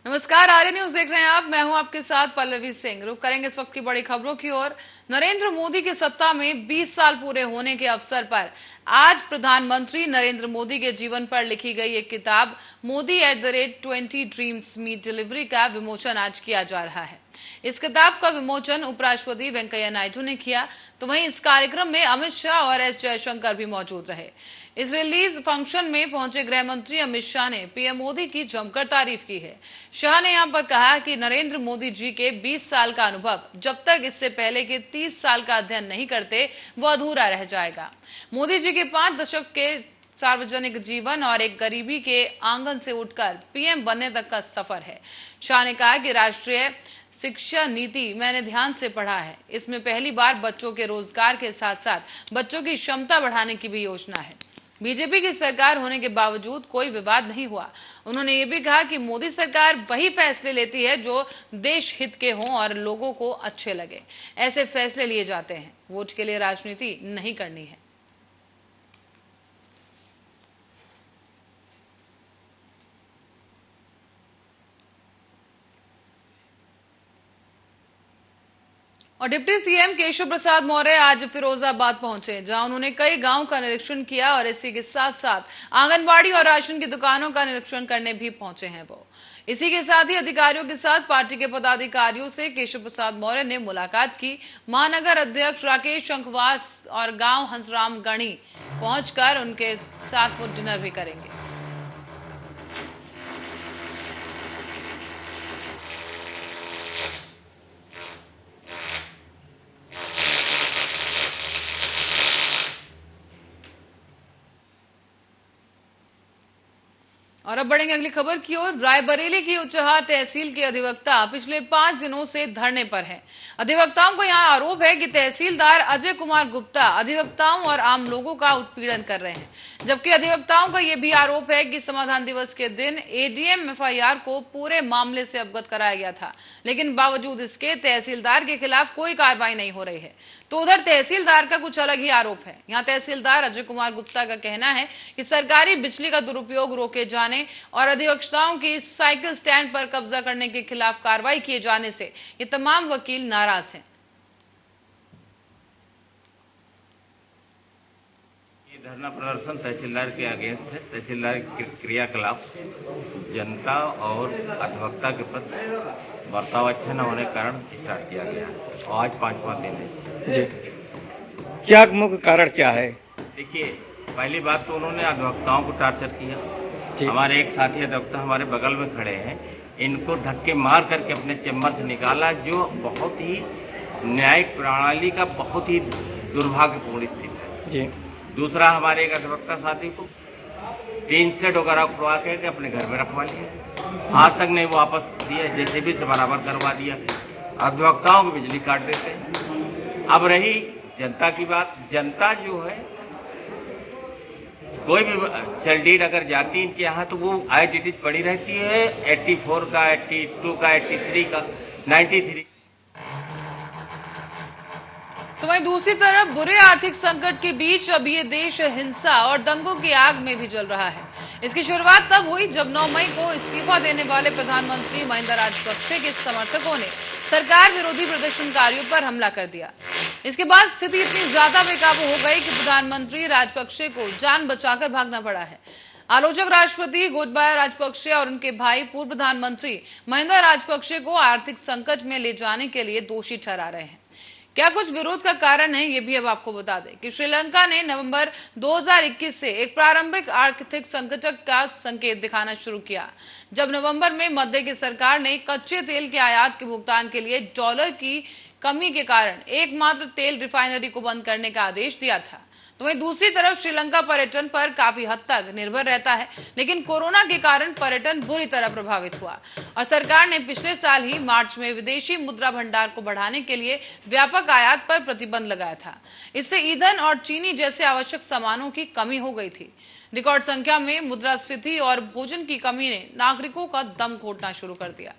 नमस्कार, आर्य न्यूज देख रहे हैं आप। मैं हूं आपके साथ पल्लवी सिंह। रुक करेंगे इस वक्त की बड़ी खबरों की ओर। नरेंद्र मोदी की सत्ता में 20 साल पूरे होने के अवसर पर आज प्रधानमंत्री नरेंद्र मोदी के जीवन पर लिखी गई एक किताब Modi@20 ड्रीम्स मीट डिलीवरी का विमोचन आज किया जा रहा है। इस किताब का विमोचन उपराष्ट्रपति वेंकैया नायडू ने किया, तो वहीं इस कार्यक्रम में अमित शाह और एस जयशंकर भी मौजूद रहे। इस रिलीज फंक्शन में पहुंचे गृह मंत्री अमित शाह ने पीएम मोदी की जमकर तारीफ की है। शाह ने यहां पर कहा कि नरेंद्र मोदी जी के 20 साल का अनुभव जब तक इससे पहले के 30 साल का अध्ययन नहीं करते वो अधूरा रह जाएगा। मोदी जी के 5 दशक के सार्वजनिक जीवन और एक गरीबी के आंगन से उठकर पीएम बनने तक का सफर है। शाह ने कहा कि राष्ट्रीय शिक्षा नीति मैंने ध्यान से पढ़ा है। इसमें पहली बार बच्चों के रोजगार के साथ साथ बच्चों की क्षमता बढ़ाने की भी योजना है। बीजेपी की सरकार होने के बावजूद कोई विवाद नहीं हुआ। उन्होंने ये भी कहा कि मोदी सरकार वही फैसले लेती है जो देश हित के हों और लोगों को अच्छे लगे। ऐसे फैसले लिए जाते हैं। वोट के लिए राजनीति नहीं करनी है। और डिप्टी सीएम केशव प्रसाद मौर्य आज फिरोजाबाद पहुंचे, जहां उन्होंने कई गांव का निरीक्षण किया और इसी के साथ साथ आंगनबाड़ी और राशन की दुकानों का निरीक्षण करने भी पहुंचे हैं वो। इसी के साथ ही अधिकारियों के साथ पार्टी के पदाधिकारियों से केशव प्रसाद मौर्य ने मुलाकात की। महानगर अध्यक्ष राकेश शंखवास और गांव हंसराम गणी पहुंचकर उनके साथ वो डिनर भी करेंगे। और अब बढ़ेंगे अगली खबर की ओर। रायबरेली की उचहा तहसील के अधिवक्ता पिछले 5 दिनों से धरने पर हैं। अधिवक्ताओं को यहां आरोप है कि तहसीलदार अजय कुमार गुप्ता अधिवक्ताओं और आम लोगों का उत्पीड़न कर रहे हैं, जबकि अधिवक्ताओं का यह भी आरोप है कि समाधान दिवस के दिन एडीएम एफआईआर को पूरे मामले से अवगत कराया गया था, लेकिन बावजूद इसके तहसीलदार के खिलाफ कोई कार्रवाई नहीं हो रही है। तो उधर तहसीलदार का कुछ अलग ही आरोप है। यहाँ तहसीलदार अजय कुमार गुप्ता का कहना है कि सरकारी बिजली का दुरुपयोग रोके जाने और अधिवक्ताओं की साइकिल स्टैंड पर कब्जा करने के खिलाफ कार्रवाई किए जाने से ये तमाम वकील नाराज हैं। ये धरना प्रदर्शन तहसीलदार के अगेंस्ट है। तहसीलदार के क्रियाकलाप जनता और अधिवक्ता के प्रति बर्ताव अच्छा न होने के कारण स्टार्ट किया गया और आज 5वां दिन है जी। क्या मुख्य कारण क्या है? देखिए, पहली बात तो उन्होंने अधिवक्ताओं को टार्चर किया। हमारे एक साथी अधिवक्ता हमारे बगल में खड़े हैं, इनको धक्के मार करके अपने चैम्बर से निकाला, जो बहुत ही न्यायिक प्रणाली का बहुत ही दुर्भाग्यपूर्ण स्थिति है जी। दूसरा, हमारे एक अधिवक्ता साथी को 3 सेट वगैरह उठवा के अपने घर में रखवा लिया, आज तक नहीं वापस दिया, जैसे भी से बराबर करवा दिया। अधिवक्ताओं को बिजली काट देते हैं। अब रही जनता की बात, जनता जो है कोई भी सेल डीड अगर जाती इनके यहाँ तो वो एज इट इज पड़ी रहती है, 84 का, 82 का, 83 का, 93। तो वहीं दूसरी तरफ बुरे आर्थिक संकट के बीच अब ये देश हिंसा और दंगों की आग में भी जल रहा है। इसकी शुरुआत तब हुई जब 9 मई को इस्तीफा देने वाले प्रधानमंत्री महिंदा राजपक्षे के समर्थकों ने सरकार विरोधी प्रदर्शनकारियों पर हमला कर दिया। इसके बाद स्थिति इतनी ज्यादा बेकाबू हो गई कि प्रधानमंत्री राजपक्षे को जान बचाकर भागना पड़ा है। आलोचक राष्ट्रपति गोटबाया राजपक्षे और उनके भाई पूर्व प्रधानमंत्री महिंदा राजपक्षे को आर्थिक संकट में ले जाने के लिए दोषी ठहरा रहे हैं। क्या कुछ विरोध का कारण है, ये भी अब आपको बता दें कि श्रीलंका ने नवंबर 2021 से एक प्रारंभिक आर्थिक संकट का संकेत दिखाना शुरू किया, जब नवंबर में मध्य की सरकार ने कच्चे तेल के आयात के भुगतान के लिए डॉलर की कमी के कारण एकमात्र तेल रिफाइनरी को बंद करने का आदेश दिया था। तो वहीं दूसरी तरफ श्रीलंका पर्यटन पर काफी हद तक निर्भर रहता है, लेकिन कोरोना के कारण पर्यटन बुरी तरह प्रभावित हुआ और सरकार ने पिछले साल ही मार्च में विदेशी मुद्रा भंडार को बढ़ाने के लिए व्यापक आयात पर प्रतिबंध लगाया था। इससे ईंधन और चीनी जैसे आवश्यक सामानों की कमी हो गई थी। रिकॉर्ड संख्या में मुद्रास्फीति और भोजन की कमी ने नागरिकों का दम घोटना शुरू कर दिया।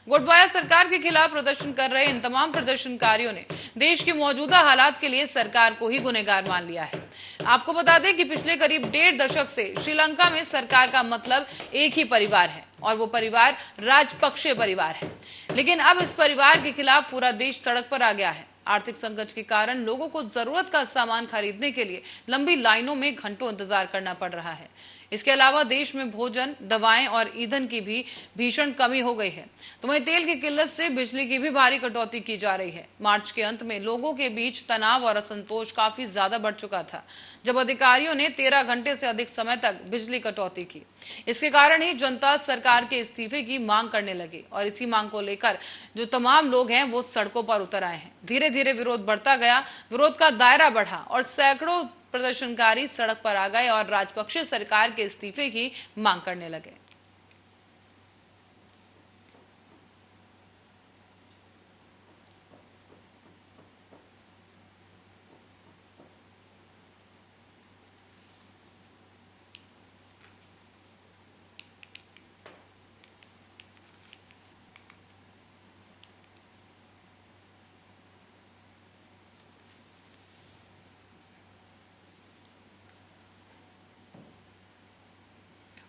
गोटबाया सरकार के खिलाफ प्रदर्शन कर रहे इन तमाम प्रदर्शनकारियों ने देश के मौजूदा हालात के लिए सरकार को ही गुनहगार मान लिया है। आपको बता दें कि पिछले करीब 1.5 दशक से श्रीलंका में सरकार का मतलब एक ही परिवार है। और वो परिवार राजपक्षे परिवार है। लेकिन अब इस परिवार के खिलाफ पूरा देश सड़क पर आ गया है। आर्थिक संकट के कारण लोगों को जरूरत का सामान खरीदने के लिए लंबी लाइनों में घंटों इंतजार करना पड़ रहा है। इसके अलावा देश में भोजन, दवाएं और ईंधन की भी भीषण कमी हो गई है। तो वहीं तेल की किल्लत से बिजली की भी भारी कटौती की जा रही है। मार्च के अंत में लोगों के बीच तनाव और असंतोष काफी ज्यादा बढ़ चुका था, जब अधिकारियों ने 13 घंटे से अधिक समय तक बिजली कटौती की। इसके कारण ही जनता सरकार के इस्तीफे की मांग करने लगी और इसी मांग को लेकर जो तमाम लोग हैं वो सड़कों पर उतर आए हैं। धीरे धीरे विरोध बढ़ता गया, विरोध का दायरा बढ़ा और सैकड़ों प्रदर्शनकारी सड़क पर आ गए और राजपक्षे सरकार के इस्तीफे की मांग करने लगे।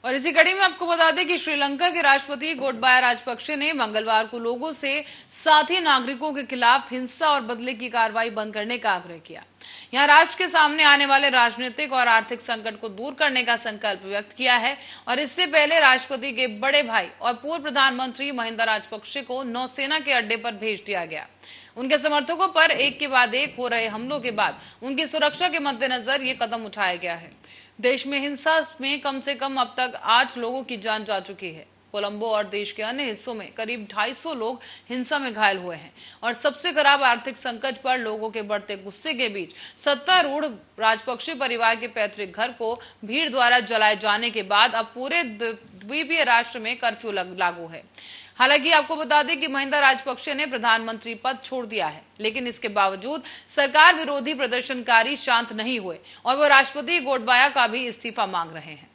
और इसी कड़ी में आपको बता दें कि श्रीलंका के राष्ट्रपति गोटबाया राजपक्षे ने मंगलवार को लोगों से साथी नागरिकों के खिलाफ हिंसा और बदले की कार्रवाई बंद करने का आग्रह किया। यहाँ राष्ट्र के सामने आने वाले राजनीतिक और आर्थिक संकट को दूर करने का संकल्प व्यक्त किया है। और इससे पहले राष्ट्रपति के बड़े भाई और पूर्व प्रधानमंत्री महिंदा राजपक्षे को नौसेना के अड्डे पर भेज दिया गया। उनके समर्थकों पर एक के बाद एक हो रहे हमलों के बाद उनकी सुरक्षा के मद्देनजर ये कदम उठाया गया है। देश में हिंसा में कम से कम अब तक 8 लोगों की जान जा चुकी है। कोलंबो और देश के अन्य हिस्सों में करीब 250 लोग हिंसा में घायल हुए हैं। और सबसे खराब आर्थिक संकट पर लोगों के बढ़ते गुस्से के बीच सत्तारूढ़ राजपक्षे परिवार के पैतृक घर को भीड़ द्वारा जलाए जाने के बाद अब पूरे द्वीपीय राष्ट्र में कर्फ्यू लागू है। हालांकि आपको बता दें कि महिंदा राजपक्षे ने प्रधानमंत्री पद छोड़ दिया है, लेकिन इसके बावजूद सरकार विरोधी प्रदर्शनकारी शांत नहीं हुए और वो राष्ट्रपति गोटबाया का भी इस्तीफा मांग रहे हैं।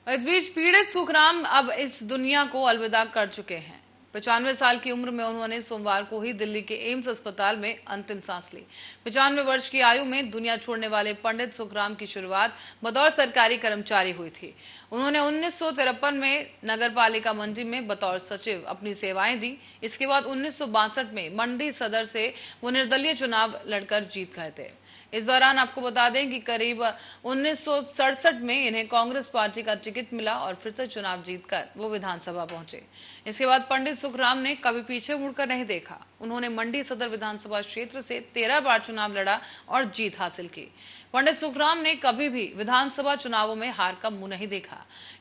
इस बीच पीड़ित सुखराम अब इस दुनिया को अलविदा कर चुके हैं। 95 साल की उम्र में उन्होंने सोमवार को ही दिल्ली के एम्स अस्पताल में अंतिम सांस ली। 95 वर्ष की आयु में दुनिया छोड़ने वाले पंडित सुखराम की शुरुआत बतौर सरकारी कर्मचारी हुई थी। उन्होंने 1953 में नगर पालिका मंडी में बतौर सचिव अपनी सेवाएं दी। इसके बाद 1962 में मंडी सदर से वो निर्दलीय चुनाव लड़कर जीत गए थे। इस दौरान आपको बता दें कि करीब 1967 में इन्हें कांग्रेस पार्टी का टिकट मिला और फिर से चुनाव जीतकर वो विधानसभा पहुंचे। इसके बाद पंडित सुखराम ने कभी पीछे मुड़कर नहीं देखा। उन्होंने मंडी सदर विधानसभा क्षेत्र से 13 बार चुनाव लड़ा और जीत हासिल की। पंडित सुखराम ने कभी भी विधानसभा चुनावों में हार का मुंह नहीं देखा।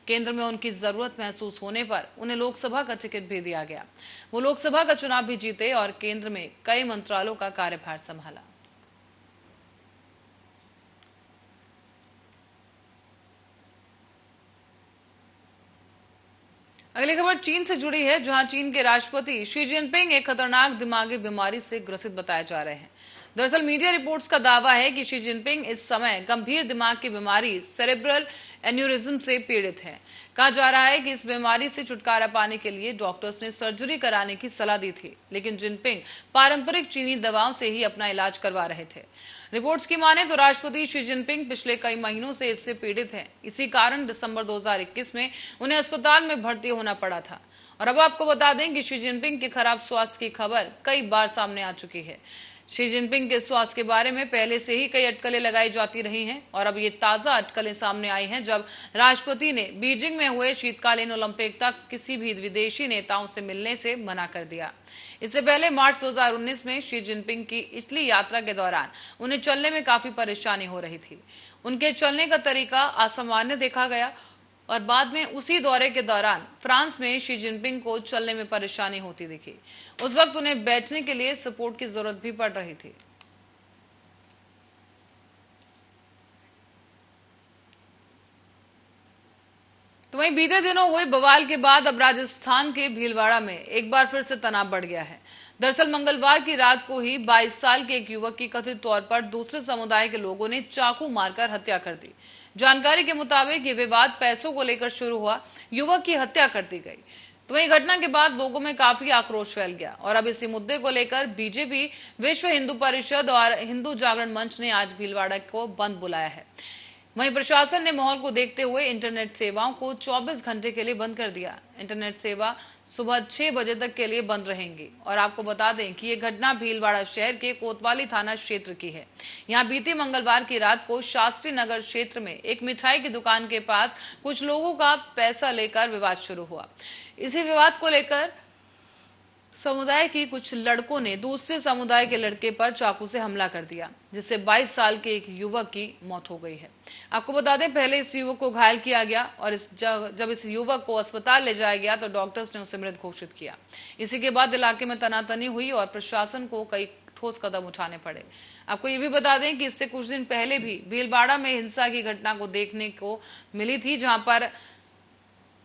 केंद्र में उनकी जरूरत महसूस होने पर उन्हें लोकसभा का टिकट भी दिया गया। वो लोकसभा का चुनाव भी जीते और केंद्र में कई मंत्रालयों का कार्यभार संभाला। अगली खबर चीन से जुड़ी है, जहां चीन के राष्ट्रपति शी जिनपिंग एक खतरनाक दिमागी बीमारी से ग्रसित बताए जा रहे हैं। दरअसल मीडिया रिपोर्ट्स का दावा है कि शी जिनपिंग इस समय गंभीर दिमाग की बीमारी सेरेब्रल एन्यूरिज्म से पीड़ित हैं। कहा जा रहा है कि इस बीमारी से छुटकारा पाने के लिए डॉक्टर्स ने सर्जरी कराने की सलाह दी थी, लेकिन जिनपिंग पारंपरिक चीनी दवाओं से ही अपना इलाज करवा रहे थे। रिपोर्ट्स की माने तो राष्ट्रपति शी जिनपिंग पिछले कई महीनों से इससे पीड़ित हैं। इसी कारण दिसंबर 2021 में उन्हें अस्पताल में भर्ती होना पड़ा था। और अब आपको बता दें कि शी जिनपिंग के खराब स्वास्थ्य की खबर कई बार सामने आ चुकी है। शी जिनपिंग के स्वास्थ्य के बारे में पहले से ही कई अटकलें लगाई जाती रही हैं और अब ये ताजा अटकलें सामने आई हैं, जब राष्ट्रपति ने बीजिंग में हुए शीतकालीन ओलंपिक तक किसी भी विदेशी नेताओं से मिलने से मना कर दिया। इससे पहले मार्च 2019 में शी जिनपिंग की इटली यात्रा के दौरान उन्हें चलने में काफी परेशानी हो रही थी। उनके चलने का तरीका असामान्य देखा गया और बाद में उसी दौरे के दौरान फ्रांस में शी जिनपिंग को चलने में परेशानी होती दिखी। उस वक्त उन्हें बैठने के लिए सपोर्ट की जरूरत भी पड़ रही थी। तो वहीं बीते दिनों हुए बवाल के बाद अब राजस्थान के भीलवाड़ा में एक बार फिर से तनाव बढ़ गया है। दरअसल मंगलवार की रात को ही 22 साल के एक युवक की कथित तौर पर दूसरे समुदाय के लोगों ने चाकू मारकर हत्या कर दी। जानकारी के मुताबिक ये विवाद पैसों को लेकर शुरू हुआ। युवक की हत्या कर दी गई। तो वहीं घटना के बाद लोगों में काफी आक्रोश फैल गया और अब इसी मुद्दे को लेकर बीजेपी, विश्व हिंदू परिषद और हिंदू जागरण मंच ने आज भीलवाड़ा को बंद बुलाया है। वहीं प्रशासन ने माहौल को देखते हुए इंटरनेट सेवाओं को 24 घंटे के लिए बंद कर दिया। इंटरनेट सेवा सुबह 6 बजे तक के लिए बंद रहेंगी। और आपको बता दें कि ये घटना भीलवाड़ा शहर के कोतवाली थाना क्षेत्र की है। यहां बीती मंगलवार की रात को शास्त्री नगर क्षेत्र में एक मिठाई की दुकान के पास कुछ लोगों का पैसा लेकर विवाद शुरू हुआ। इसी विवाद को लेकर समुदाय की कुछ लड़कों ने दूसरे समुदाय के लड़के पर चाकू से हमला कर दिया, जिससे 22 साल के एक युवक की मौत हो गई है। आपको बता दें, पहले इस युवक को घायल किया गया और जब इस युवक को अस्पताल ले जाया गया तो डॉक्टर्स ने उसे मृत घोषित किया। इसी के बाद इलाके में तनातनी हुई और प्रशासन को कई ठोस कदम उठाने पड़े। आपको ये भी बता दें कि इससे कुछ दिन पहले भी भीलवाड़ा में हिंसा की घटना को देखने को मिली थी, जहां पर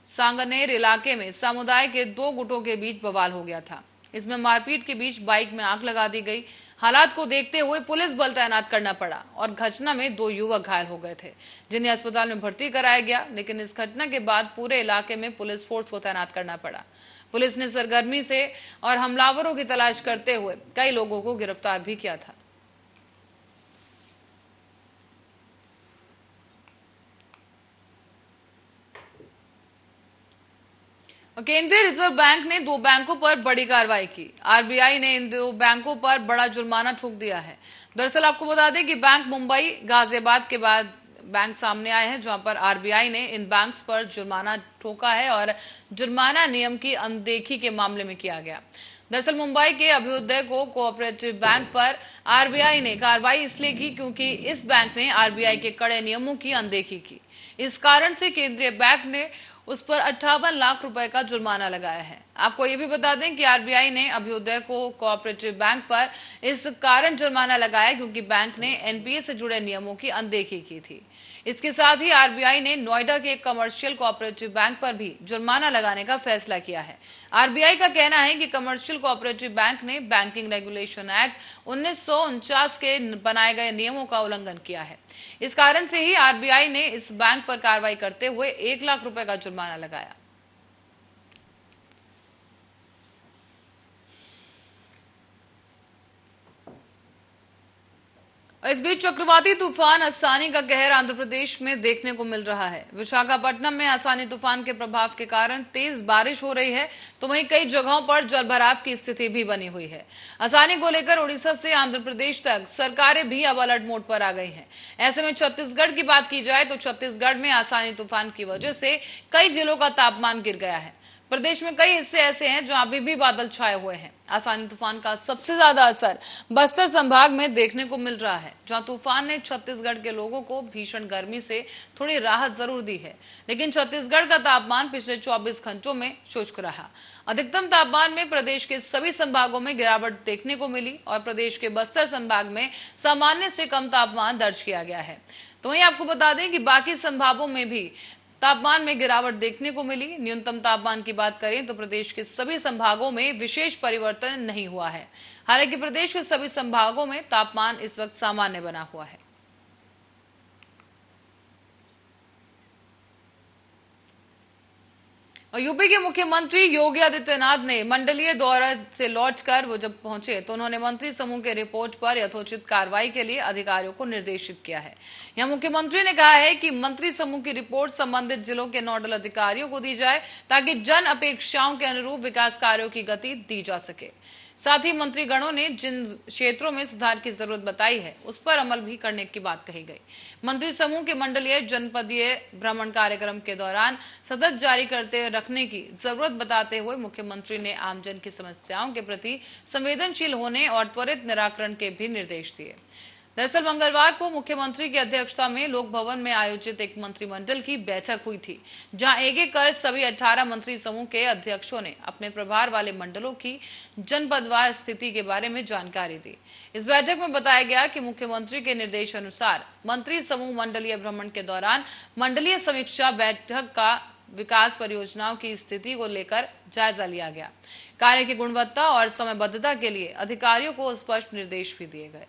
सांगनेर इलाके में समुदाय के 2 गुटों के बीच बवाल हो गया था। इसमें मारपीट के बीच बाइक में आग लगा दी गई। हालात को देखते हुए पुलिस बल तैनात करना पड़ा और घटना में 2 युवक घायल हो गए थे, जिन्हें अस्पताल में भर्ती कराया गया। लेकिन इस घटना के बाद पूरे इलाके में पुलिस फोर्स को तैनात करना पड़ा। पुलिस ने सरगर्मी से और हमलावरों की तलाश करते हुए कई लोगों को गिरफ्तार भी किया था। केंद्रीय रिजर्व बैंक ने 2 बैंकों पर बड़ी कार्रवाई की। आरबीआई ने इन 2 बैंकों पर बड़ा जुर्माना ठोक दिया है। दरअसल आपको बता दें कि बैंक मुंबई, गाजियाबाद के बाद बैंक सामने आए हैं, जहां पर आरबीआई ने इन बैंक्स पर जुर्माना ठोका है और जुर्माना नियम की अनदेखी के मामले में किया गया। दरअसल मुंबई के अभ्युदय कोऑपरेटिव बैंक पर आरबीआई ने कार्रवाई इसलिए की क्योंकि इस बैंक ने आरबीआई के कड़े नियमों की अनदेखी की। इस कारण से केंद्रीय बैंक ने उस पर 58 लाख रुपए का जुर्माना लगाया है। आपको ये भी बता दें कि आरबीआई ने अभ्युदय कोऑपरेटिव बैंक पर इस कारण जुर्माना लगाया क्योंकि बैंक ने एनपीए से जुड़े नियमों की अनदेखी की थी। इसके साथ ही आरबीआई ने नोएडा के एक कमर्शियल कोऑपरेटिव बैंक पर भी जुर्माना लगाने का फैसला किया है। आरबीआई का कहना है कि कमर्शियल कोऑपरेटिव बैंक ने बैंकिंग रेगुलेशन एक्ट 1949 के बनाए गए नियमों का उल्लंघन किया है। इस कारण से ही आरबीआई ने इस बैंक पर कार्रवाई करते हुए 1 लाख रुपए का जुर्माना लगाया। इस बीच चक्रवाती तूफान आसानी का कहर आंध्र प्रदेश में देखने को मिल रहा है। विशाखापट्टनम में आसानी तूफान के प्रभाव के कारण तेज बारिश हो रही है, तो वहीं कई जगहों पर जलभराव की स्थिति भी बनी हुई है। आसानी को लेकर उड़ीसा से आंध्र प्रदेश तक सरकारें भी अब अलर्ट मोड पर आ गई हैं। ऐसे में छत्तीसगढ़ की बात की जाए तो छत्तीसगढ़ में आसानी तूफान की वजह से कई जिलों का तापमान गिर गया है। प्रदेश में कई हिस्से ऐसे हैं जहां अभी भी बादल छाए हुए हैं। आसानी तूफान का सबसे ज्यादा असर बस्तर संभाग में देखने को मिल रहा है, जहां तूफान ने छत्तीसगढ़ के लोगों को भीषण गर्मी से थोड़ी राहत जरूर दी है, लेकिन छत्तीसगढ़ का तापमान पिछले 24 घंटों में शुष्क रहा। अधिकतम तापमान में प्रदेश के सभी संभागों में गिरावट देखने को मिली और प्रदेश के बस्तर संभाग में सामान्य से कम तापमान दर्ज किया गया है। तो वहीं आपको बता दें कि बाकी संभागों में भी तापमान में गिरावट देखने को मिली। न्यूनतम तापमान की बात करें तो प्रदेश के सभी संभागों में विशेष परिवर्तन नहीं हुआ है। हालांकि प्रदेश के सभी संभागों में तापमान इस वक्त सामान्य बना हुआ है। और यूपी के मुख्यमंत्री योगी आदित्यनाथ ने मंडलीय दौरे से लौटकर वो जब पहुंचे तो उन्होंने मंत्री समूह के रिपोर्ट पर यथोचित कार्रवाई के लिए अधिकारियों को निर्देशित किया है। यहां मुख्यमंत्री ने कहा है कि मंत्री समूह की रिपोर्ट संबंधित जिलों के नोडल अधिकारियों को दी जाए ताकि जन अपेक्षाओं के अनुरूप विकास कार्यों की गति दी जा सके। साथ ही मंत्रीगणों ने जिन क्षेत्रों में सुधार की जरूरत बताई है उस पर अमल भी करने की बात कही गई। मंत्री समूह के मंडलीय जनपदीय भ्रमण कार्यक्रम के दौरान सतत जारी करते रखने की जरूरत बताते हुए मुख्यमंत्री ने आमजन की समस्याओं के प्रति संवेदनशील होने और त्वरित निराकरण के भी निर्देश दिए। दरअसल मंगलवार को मुख्यमंत्री की अध्यक्षता में लोक भवन में आयोजित एक मंत्रिमंडल की बैठक हुई थी, जहां एक-एक कर सभी 18 मंत्री समूह के अध्यक्षों ने अपने प्रभार वाले मंडलों की जनपदवार स्थिति के बारे में जानकारी दी। इस बैठक में बताया गया कि मुख्यमंत्री के निर्देश अनुसार मंत्री समूह मंडलीय भ्रमण के दौरान मंडलीय समीक्षा बैठक का विकास परियोजनाओं की स्थिति को लेकर जायजा लिया गया। कार्य की गुणवत्ता और समयबद्धता के लिए अधिकारियों को स्पष्ट निर्देश भी दिए गए।